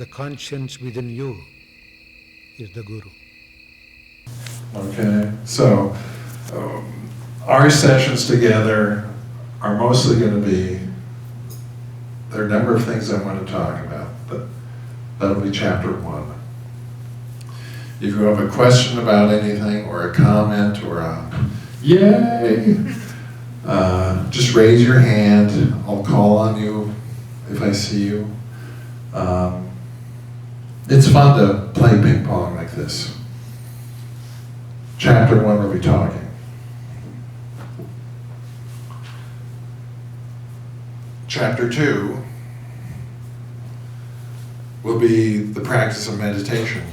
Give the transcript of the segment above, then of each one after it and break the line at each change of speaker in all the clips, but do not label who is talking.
the conscience within you is the Guru.
Okay, so our sessions together are mostly going to be, there are a number of things I want to talk about, but that'll be chapter 1. If you have a question about anything, or a comment, or a yay, just raise your hand. I'll call on you if I see you. It's fun to play ping pong like this. Chapter 1 we'll be talking. Chapter 2 will be the practice of meditation.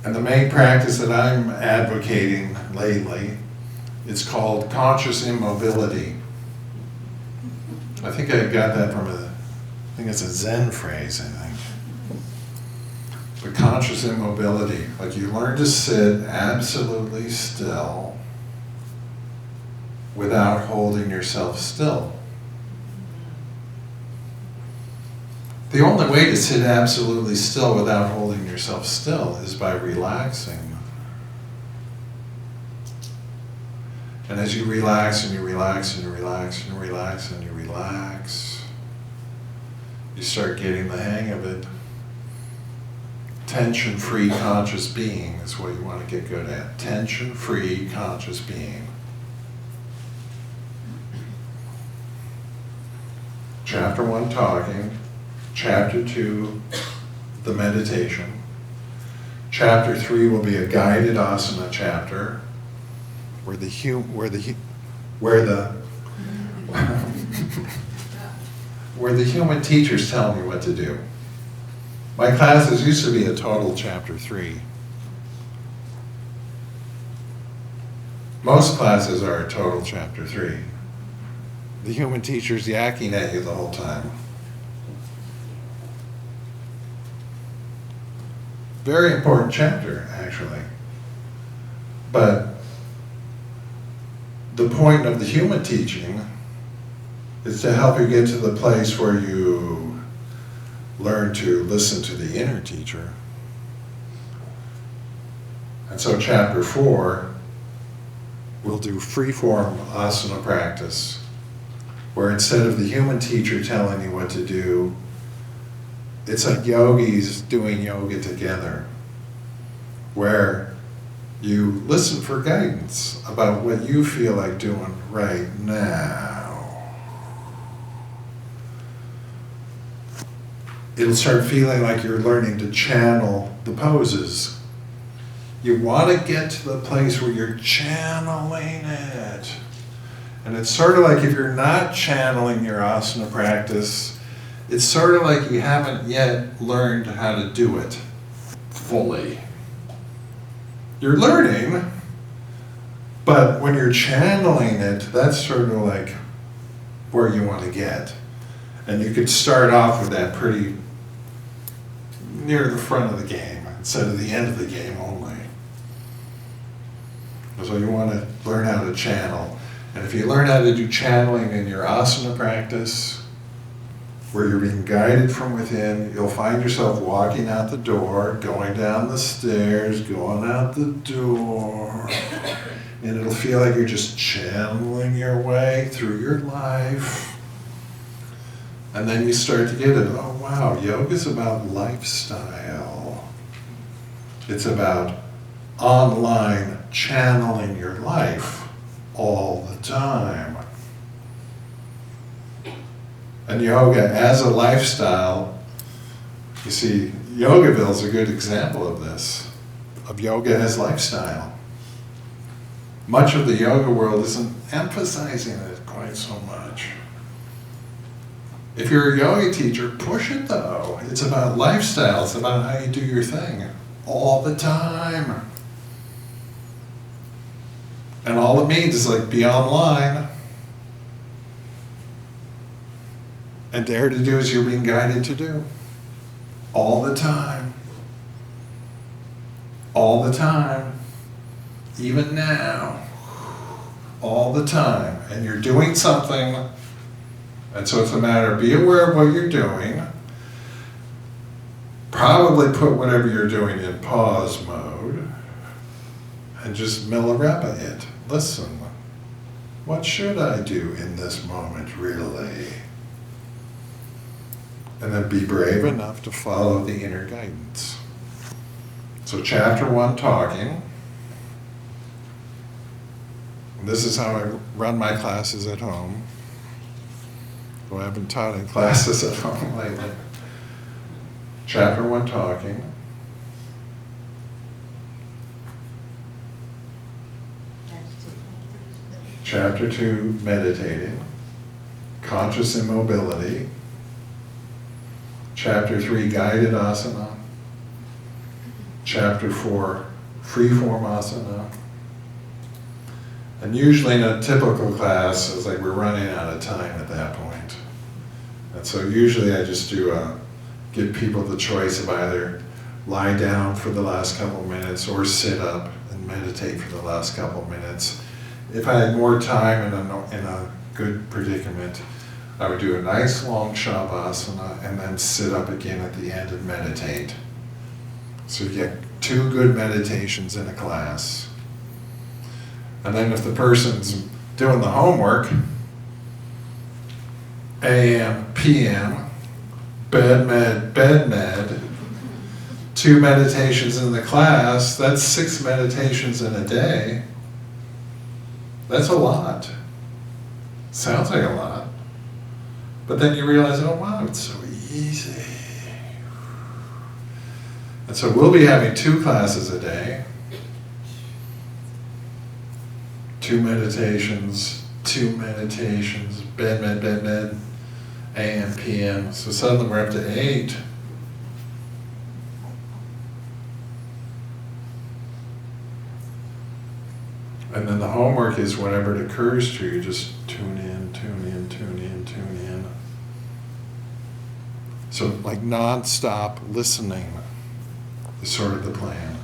And the main practice that I'm advocating lately is called conscious immobility. I think I got that from I think it's a Zen phrase, I think. But conscious immobility, like you learn to sit absolutely still without holding yourself still. The only way to sit absolutely still without holding yourself still is by relaxing. And as you relax and you relax and you relax and you relax and you relax, you start getting the hang of it. Tension-free conscious being is what you want to get good at. Tension-free conscious being. Chapter 1, talking. Chapter 2, the meditation. Chapter 3 will be a guided asana chapter, where the human teachers tell me what to do. My classes used to be a total chapter 3. Most classes are a total chapter 3. The human teacher's yakking at you the whole time. Very important chapter, actually. But the point of the human teaching is to help you get to the place where you learn to listen to the inner teacher. And so chapter 4, we'll do free-form asana practice, where instead of the human teacher telling you what to do, it's like yogis doing yoga together, where you listen for guidance about what you feel like doing right now. It'll start feeling like you're learning to channel the poses. You want to get to the place where you're channeling it. And it's sort of like if you're not channeling your asana practice, it's sort of like you haven't yet learned how to do it fully. You're learning, but when you're channeling it, that's sort of like where you want to get. And you could start off with that pretty near the front of the game instead of the end of the game only. So you want to learn how to channel. And if you learn how to do channeling in your asana practice, where you're being guided from within, you'll find yourself walking out the door, going down the stairs, going out the door, and it'll feel like you're just channeling your way through your life. And then you start to get it, oh wow, yoga's about lifestyle. It's about online channeling your life all the time. And yoga as a lifestyle, you see, Yogaville is a good example of this, of yoga as lifestyle. Much of the yoga world isn't emphasizing it quite so much. If you're a yoga teacher, push it though. It's about lifestyle, it's about how you do your thing all the time. And all it means is like be online. And dare to do as you're being guided to do. All the time. All the time. Even now. all the time, and you're doing something, and so it's a matter of be aware of what you're doing. Probably put whatever you're doing in pause mode, and just milireba it. Listen, what should I do in this moment, really? And then be brave enough to follow the inner guidance. So chapter 1, talking. This is how I run my classes at home. Though I haven't taught in classes at home lately. Chapter 1, talking. Chapter 2, meditating. Conscious immobility. Chapter 3, guided asana. Chapter 4, free-form asana. And usually in a typical class, it's like we're running out of time at that point. And so usually I just give people the choice of either lie down for the last couple minutes or sit up and meditate for the last couple minutes. If I had more time in a good predicament, I would do a nice long shavasana and then sit up again at the end and meditate. So you get 2 good meditations in a class. And then if the person's doing the homework, AM, PM, bed med, 2 meditations in the class, that's 6 meditations in a day. That's a lot. Sounds like a lot. But then you realize, oh wow, it's so easy. And so we'll be having 2 classes a day. 2 meditations, bed med, AM, PM. So suddenly we're up to 8. And then the homework is whatever it occurs to you, just tune in. So like non-stop listening is sort of the plan.